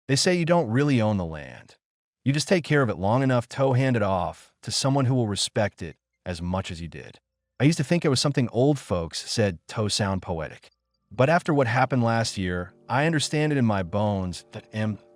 They say you don't really own the land. You just take care of it long enough to hand it off to someone who will respect it as much as you did. I used to think it was something old folks said to sound poetic. But after what happened last year, I understand it in my bones that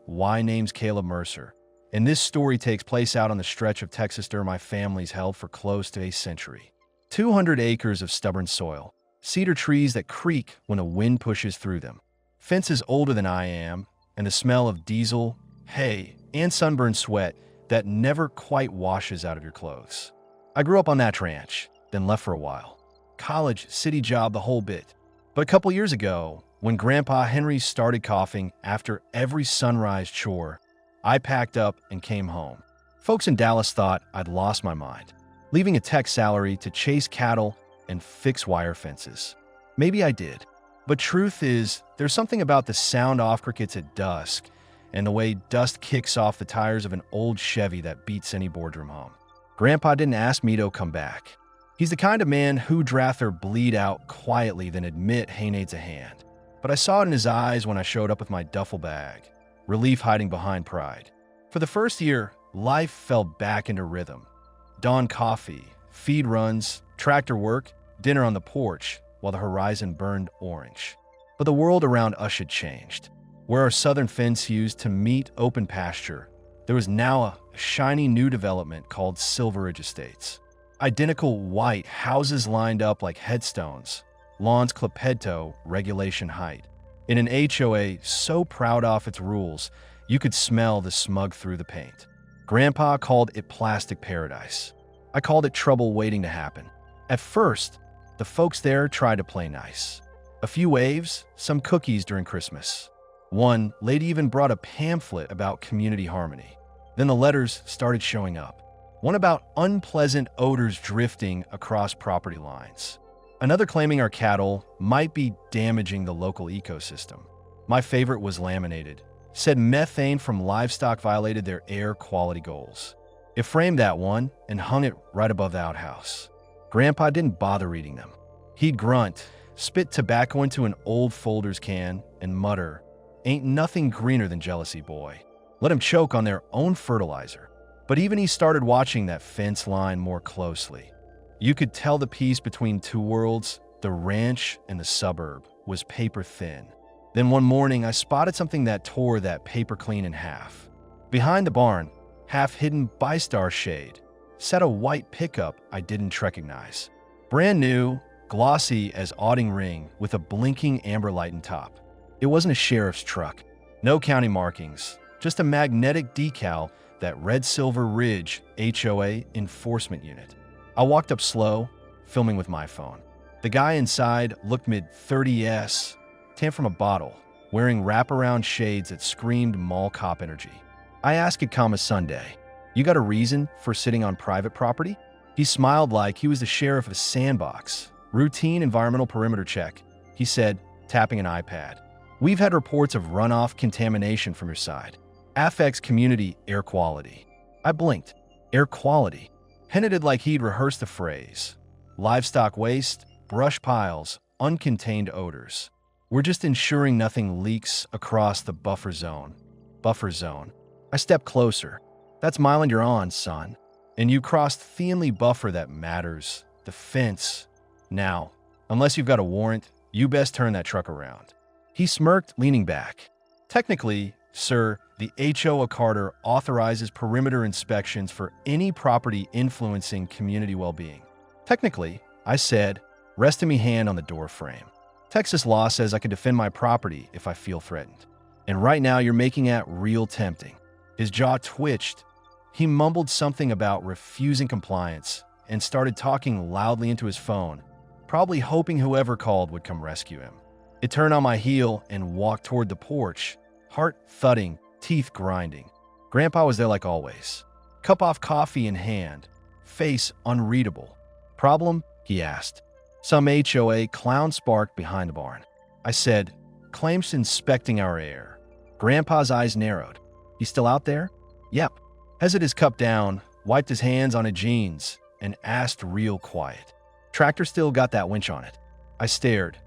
my name's Caleb Mercer. And this story takes place out on the stretch of Texas my family's held for close to a century. 200 acres of stubborn soil, cedar trees that creak when a wind pushes through them, fences older than I am, and the smell of diesel, hay, and sunburned sweat that never quite washes out of your clothes. I grew up on that ranch, then left for a while. College, city job, the whole bit. But a couple years ago, when Grandpa Henry started coughing after every sunrise chore, I packed up and came home. Folks in Dallas thought I'd lost my mind, leaving a tech salary to chase cattle and fix wire fences. Maybe I did. But truth is, there's something about the sound off crickets at dusk and the way dust kicks off the tires of an old Chevy that beats any boardroom home. Grandpa didn't ask me to come back. He's the kind of man who'd rather bleed out quietly than admit he needs a hand. But I saw it in his eyes when I showed up with my duffel bag, relief hiding behind pride. For the first year, life fell back into rhythm. Dawn coffee, feed runs, tractor work, dinner on the porch, while the horizon burned orange. But the world around us had changed. Where our southern fence used to meet open pasture, there was now a shiny new development called Silver Ridge Estates. Identical white houses lined up like headstones, lawns clipped regulation height. In an HOA so proud of its rules, you could smell the smug through the paint. Grandpa called it plastic paradise. I called it trouble waiting to happen. At first, the folks there tried to play nice. A few waves, some cookies during Christmas. One lady even brought a pamphlet about community harmony. Then the letters started showing up. One about unpleasant odors drifting across property lines. Another claiming our cattle might be damaging the local ecosystem. My favorite was laminated. Said methane from livestock violated their air quality goals. It framed that one and hung it right above the outhouse. Grandpa didn't bother reading them. He'd grunt, spit tobacco into an old Folder's can, and mutter, "Ain't nothing greener than jealousy, boy." Let him choke on their own fertilizer. But even he started watching that fence line more closely. You could tell the piece between two worlds, the ranch and the suburb, was paper thin. Then one morning, I spotted something that tore that paper clean in half. Behind the barn, half hidden by star shade, sat a white pickup I didn't recognize. Brand new, glossy as Auding ring with a blinking amber light on top. It wasn't a sheriff's truck. No county markings, just a magnetic decal that read Silver Ridge HOA Enforcement Unit. I walked up slow, filming with my phone. The guy inside looked mid-30s, tan from a bottle, wearing wraparound shades that screamed mall cop energy. I asked it calm as Sunday, "You got a reason for sitting on private property?" He smiled like he was the sheriff of a sandbox. "Routine environmental perimeter check," he said, tapping an iPad. "We've had reports of runoff contamination from your side. Affects community air quality." I blinked. Air quality. Hinted like he'd rehearsed the phrase. Livestock waste, brush piles, uncontained odors. "We're just ensuring nothing leaks across the buffer zone." Buffer zone. I stepped closer. "That's Myland you're on, son. And you crossed thinly buffer that matters. The fence. Now, unless you've got a warrant, you best turn that truck around." He smirked, leaning back. "Technically, sir, the HOA Carter authorizes perimeter inspections for any property influencing community well-being." "Technically," I said, resting my hand on the door frame. "Texas law says I can defend my property if I feel threatened. And right now you're making it real tempting." His jaw twitched. He mumbled something about refusing compliance and started talking loudly into his phone, probably hoping whoever called would come rescue him. It turned on my heel and walked toward the porch, heart thudding, teeth grinding. Grandpa was there like always. Cup of coffee in hand, face unreadable. "Problem?" he asked. "Some HOA clown spark behind the barn." I said, "Claims inspecting our air." Grandpa's eyes narrowed. "You still out there?" "Yep." Hesed his cup down, wiped his hands on his jeans, and asked real quiet, "Tractor still got that winch on it?" I stared.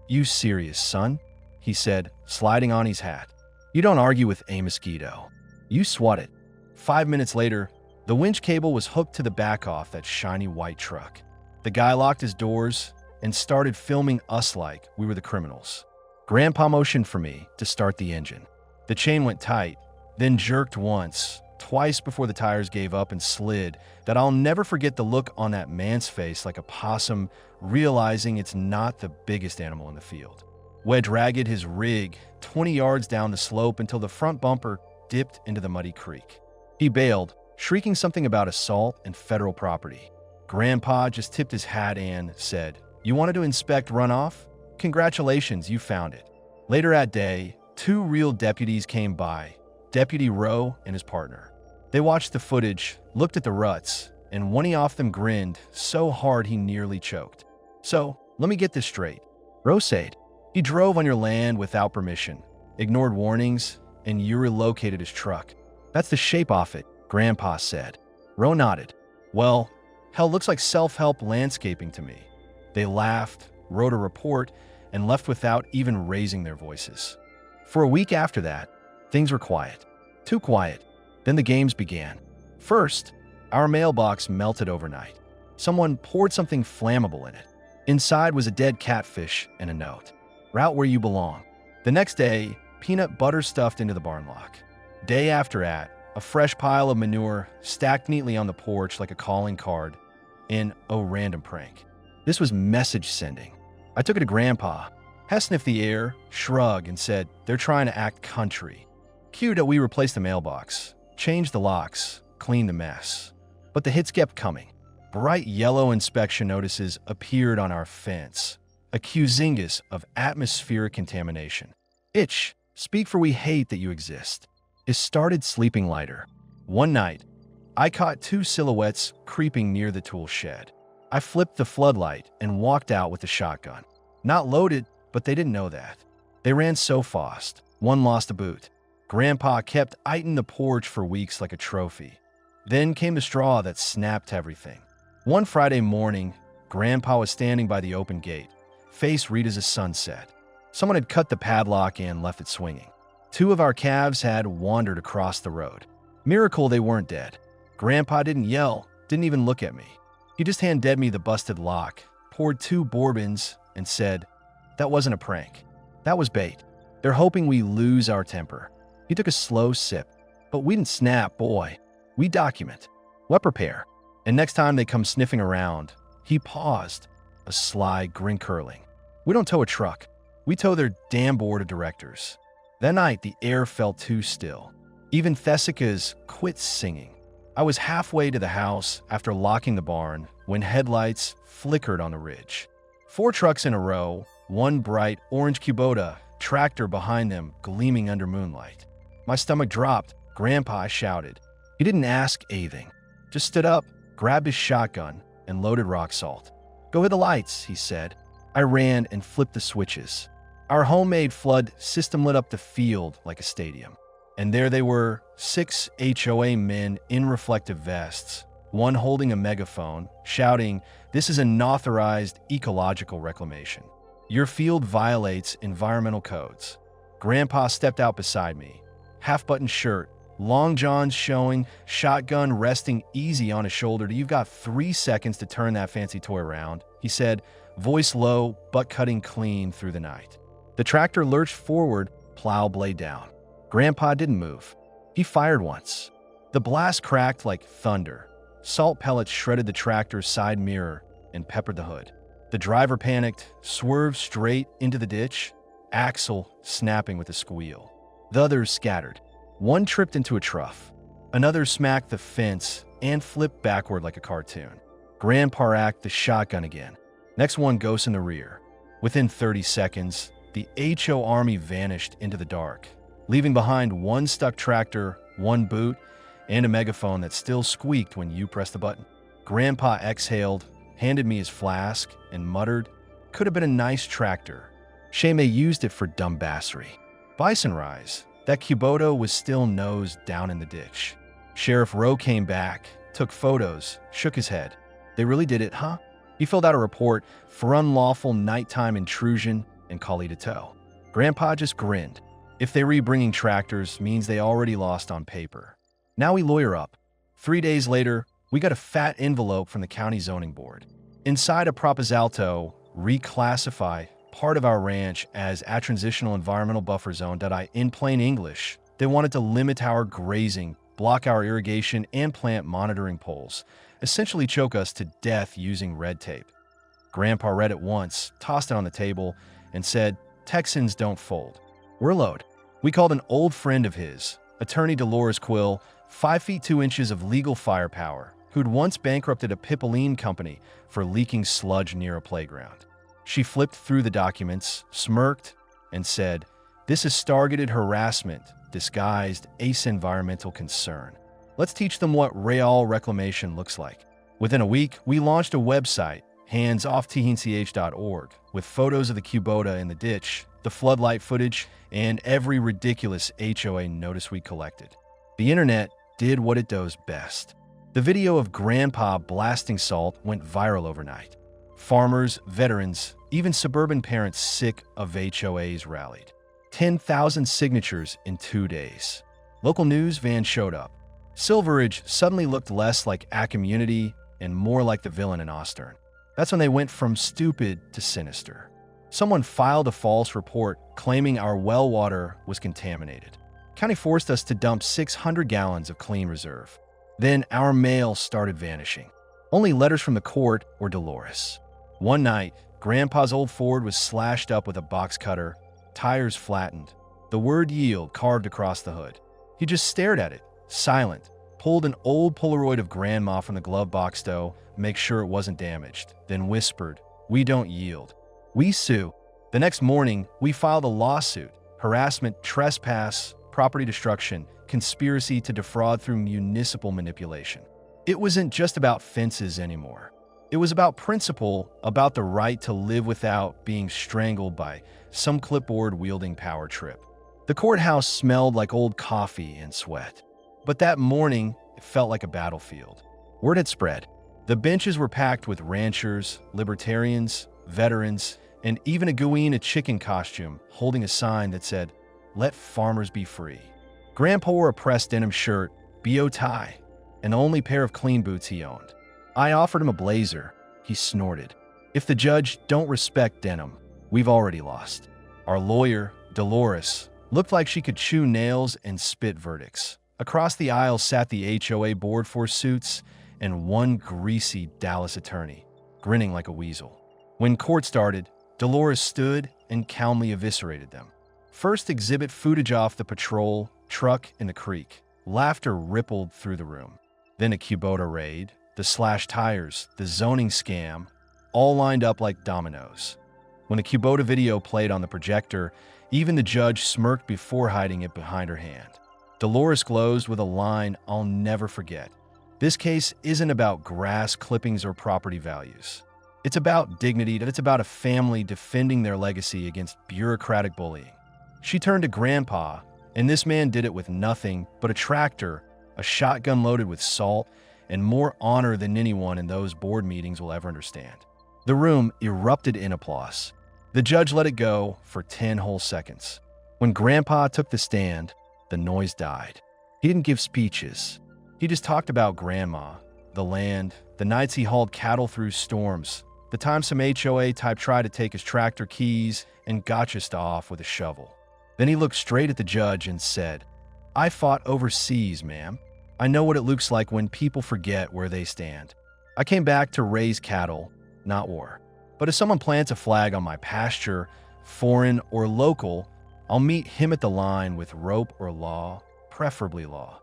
"You serious, son?" he said, sliding on his hat. You don't argue with a mosquito. You swat it. 5 minutes later, the winch cable was hooked to the back off that shiny white truck. The guy locked his doors and started filming us like we were the criminals. Grandpa motioned for me to start the engine. The chain went tight, then jerked once, twice before the tires gave up and slid. That I'll never forget the look on that man's face, like a possum realizing it's not the biggest animal in the field. Wedge ragged his rig 20 yards down the slope until the front bumper dipped into the muddy creek. He bailed, shrieking something about assault and federal property. Grandpa just tipped his hat and said, "You wanted to inspect runoff? Congratulations, you found it." Later that day, 2 real deputies came by, Deputy Rowe and his partner. They watched the footage, looked at the ruts, and one of them grinned so hard he nearly choked. "So, let me get this straight." Rowe said, "He drove on your land without permission, ignored warnings, and you relocated his truck. That's the shape off it," Grandpa said. Rowe nodded. "Well, hell, looks like self-help landscaping to me." They laughed, wrote a report, and left without even raising their voices. For a week after that, things were quiet. Too quiet. Then the games began. First, our mailbox melted overnight. Someone poured something flammable in it. Inside was a dead catfish and a note. "Route where you belong." The next day, peanut butter stuffed into the barn lock. Day after that, a fresh pile of manure stacked neatly on the porch like a calling card in a random prank. This was message sending. I took it to Grandpa. He sniffed the air, shrugged, and said, "They're trying to act country." Cue that we replaced the mailbox, changed the locks, cleaned the mess. But the hits kept coming. Bright yellow inspection notices appeared on our fence, accusing us of atmospheric contamination. Itch, speak for we hate that you exist. It started sleeping lighter. One night, I caught 2 silhouettes creeping near the tool shed. I flipped the floodlight and walked out with the shotgun. Not loaded, but they didn't know that. They ran so fast, one lost a boot. Grandpa kept eyeing the porch for weeks like a trophy. Then came the straw that snapped everything. One Friday morning, Grandpa was standing by the open gate, face red as a sunset. Someone had cut the padlock and left it swinging. 2 of our calves had wandered across the road. Miracle they weren't dead. Grandpa didn't yell, didn't even look at me. He just handed me the busted lock, poured 2 bourbons, and said, "That wasn't a prank. That was bait. They're hoping we lose our temper." He took a slow sip. "But we didn't snap, boy. We document. We'll prepare. And next time they come sniffing around," he paused, a sly grin curling. "We don't tow a truck. We tow their damn board of directors." That night, the air felt too still. Even Thessica's quit singing. I was halfway to the house after locking the barn when headlights flickered on the ridge. 4 trucks in a row, one bright orange Kubota tractor behind them gleaming under moonlight. My stomach dropped. Grandpa shouted. He didn't ask anything. Just stood up, grabbed his shotgun, and loaded rock salt. "Go hit the lights," he said. I ran and flipped the switches. Our homemade flood system lit up the field like a stadium. And there they were, 6 HOA men in reflective vests, one holding a megaphone, shouting, "This is an unauthorized ecological reclamation. Your field violates environmental codes." Grandpa stepped out beside me, half-buttoned shirt, long johns showing, shotgun resting easy on his shoulder. "You've got 3 seconds to turn that fancy toy around," he said, voice low, but cutting clean through the night. The tractor lurched forward, plow blade down. Grandpa didn't move. He fired once. The blast cracked like thunder. Salt pellets shredded the tractor's side mirror and peppered the hood. The driver panicked, swerved straight into the ditch, axle snapping with a squeal. The others scattered. One tripped into a trough. Another smacked the fence and flipped backward like a cartoon. Grandpa racked the shotgun again. Next one goes in the rear. Within 30 seconds, the HO Army vanished into the dark, leaving behind one stuck tractor, one boot, and a megaphone that still squeaked when you pressed the button. Grandpa exhaled, handed me his flask, and muttered, "Could have been a nice tractor. Shame they used it for dumbassery." By sunrise, that Kubota was still nose down in the ditch. Sheriff Rowe came back, took photos, shook his head. "They really did it, huh?" He filled out a report for unlawful nighttime intrusion and call it a tow. Grandpa just grinned. If they re-bringing tractors means they already lost on paper. Now we lawyer up. 3 days later, we got a fat envelope from the county zoning board. Inside a proposal reclassify part of our ranch as a transitional environmental buffer zone. In plain English, they wanted to limit our grazing, block our irrigation, and plant monitoring poles, essentially choke us to death using red tape. Grandpa read it once, tossed it on the table, and said, "Texans don't fold. We're load." We called an old friend of his, attorney Dolores Quill, 5 feet 2 inches of legal firepower, who'd once bankrupted a pipeline company for leaking sludge near a playground. She flipped through the documents, smirked, and said, "This is targeted harassment, disguised as environmental concern. Let's teach them what real reclamation looks like." Within a week, we launched a website, handsoffthnch.org, with photos of the Kubota in the ditch, the floodlight footage, and every ridiculous HOA notice we collected. The internet did what it does best. The video of Grandpa blasting salt went viral overnight. Farmers, veterans, even suburban parents sick of HOAs rallied. 10,000 signatures in 2 days. Local news van showed up. Silveridge suddenly looked less like a community and more like the villain in Austern. That's when they went from stupid to sinister. Someone filed a false report claiming our well water was contaminated. County forced us to dump 600 gallons of clean reserve. Then our mail started vanishing. Only letters from the court or Dolores. One night, Grandpa's old Ford was slashed up with a box cutter, tires flattened, the word yield carved across the hood. He just stared at it, silent, pulled an old Polaroid of Grandma from the glove box to make sure it wasn't damaged, then whispered, "We don't yield. We sue." The next morning, we filed a lawsuit, harassment, trespass, property destruction, conspiracy to defraud through municipal manipulation. It wasn't just about fences anymore. It was about principle, about the right to live without being strangled by some clipboard-wielding power trip. The courthouse smelled like old coffee and sweat. But that morning, it felt like a battlefield. Word had spread. The benches were packed with ranchers, libertarians, veterans, and even a guy in a chicken costume holding a sign that said, "Let farmers be free." Grandpa wore a pressed denim shirt, BO tie, and the only pair of clean boots he owned. I offered him a blazer. He snorted. "If the judge don't respect denim, we've already lost." Our lawyer, Dolores, looked like she could chew nails and spit verdicts. Across the aisle sat the HOA board for suits and one greasy Dallas attorney, grinning like a weasel. When court started, Dolores stood and calmly eviscerated them. First, exhibit footage off the patrol truck in the creek. Laughter rippled through the room. Then a Kubota raid, the slashed tires, the zoning scam, all lined up like dominoes. When the Kubota video played on the projector, even the judge smirked before hiding it behind her hand. Dolores glozed with a line I'll never forget. "This case isn't about grass clippings or property values. It's about dignity, it's about a family defending their legacy against bureaucratic bullying." She turned to Grandpa, and this man did it with nothing but a tractor, a shotgun loaded with salt, and more honor than anyone in those board meetings will ever understand. The room erupted in applause. The judge let it go for 10 whole seconds. When Grandpa took the stand, the noise died. He didn't give speeches. He just talked about Grandma, the land, the nights he hauled cattle through storms, the time some HOA type tried to take his tractor keys and gotchased off with a shovel. Then he looked straight at the judge and said, "I fought overseas, ma'am. I know what it looks like when people forget where they stand. I came back to raise cattle, not war. But if someone plants a flag on my pasture, foreign or local, I'll meet him at the line with rope or law, preferably law."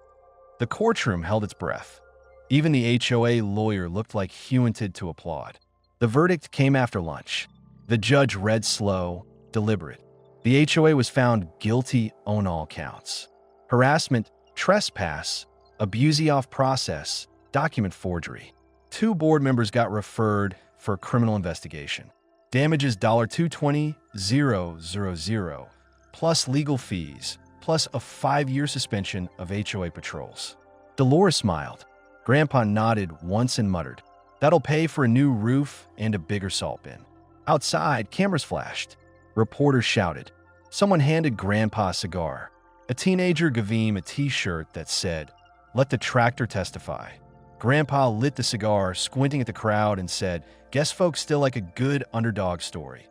The courtroom held its breath. Even the HOA lawyer looked like he wanted to applaud. The verdict came after lunch. The judge read slow, deliberate. The HOA was found guilty on all counts. Harassment, trespass, abusing off process, document forgery. 2 board members got referred for criminal investigation. Damages $220,000, plus legal fees, plus a 5-year suspension of HOA patrols. Dolores smiled. Grandpa nodded once and muttered, "That'll pay for a new roof and a bigger salt bin." Outside, cameras flashed. Reporters shouted, Someone handed Grandpa a cigar. A teenager gave him a t-shirt that said, "Let the tractor testify." Grandpa lit the cigar, squinting at the crowd, and said, "Guess folks still like a good underdog story."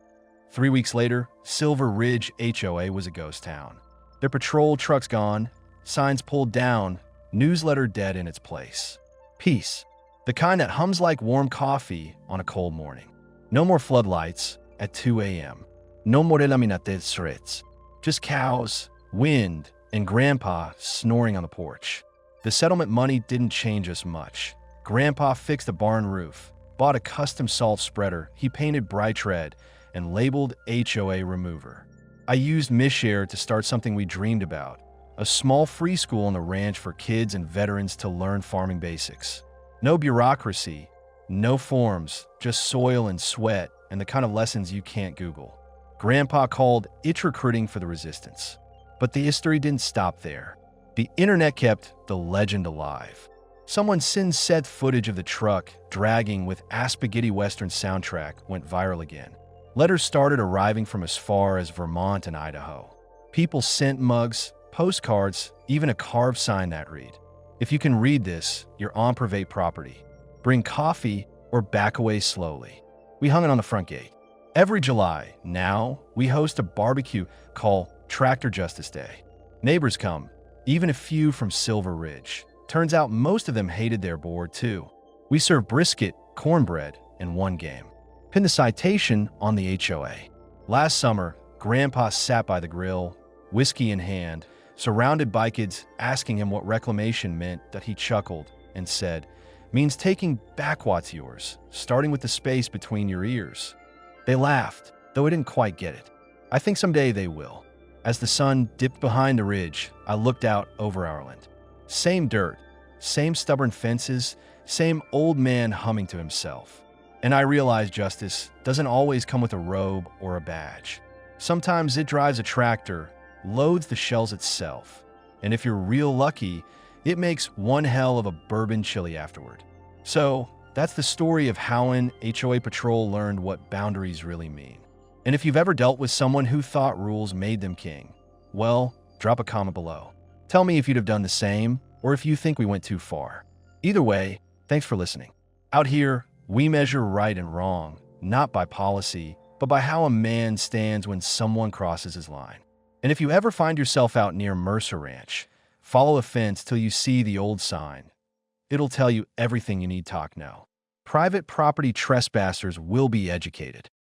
3 weeks later, Silver Ridge HOA was a ghost town. Their patrol trucks gone, signs pulled down, newsletter dead in its place. Peace. The kind that hums like warm coffee on a cold morning. No more floodlights at 2 a.m. No more eliminated streets. Just cows, wind, and Grandpa snoring on the porch. The settlement money didn't change us much. Grandpa fixed a barn roof, bought a custom salt spreader he painted bright red, and labeled HOA Remover. I used Mishare to start something we dreamed about, a small free school on the ranch for kids and veterans to learn farming basics. No bureaucracy, no forms, just soil and sweat and the kind of lessons you can't Google. Grandpa called it recruiting for the resistance. But the history didn't stop there. The internet kept the legend alive. Someone sent footage of the truck dragging with a spaghetti western soundtrack went viral again. Letters started arriving from as far as Vermont and Idaho. People sent mugs, postcards, even a carved sign that read, "If you can read this, you're on private property. Bring coffee or back away slowly." We hung it on the front gate. Every July, now, we host a barbecue called Tractor Justice Day. Neighbors come, even a few from Silver Ridge. Turns out most of them hated their board too. We serve brisket, cornbread, and one game. Pin the citation on the HOA. Last summer, Grandpa sat by the grill, whiskey in hand, surrounded by kids asking him what reclamation meant. That he chuckled and said, "Means taking back what's yours, starting with the space between your ears." They laughed, though I didn't quite get it. I think someday they will. As the sun dipped behind the ridge, I looked out over our land. Same dirt, same stubborn fences, same old man humming to himself. And I realized justice doesn't always come with a robe or a badge. Sometimes it drives a tractor, loads the shells itself, and if you're real lucky, it makes one hell of a bourbon chili afterward. So, that's the story of how an HOA patrol learned what boundaries really mean. And if you've ever dealt with someone who thought rules made them king, well, drop a comment below. Tell me if you'd have done the same, or if you think we went too far. Either way, thanks for listening. Out here, we measure right and wrong, not by policy, but by how a man stands when someone crosses his line. And if you ever find yourself out near Mercer Ranch, follow a fence till you see the old sign. It'll tell you everything you need to know. Private property trespassers will be educated.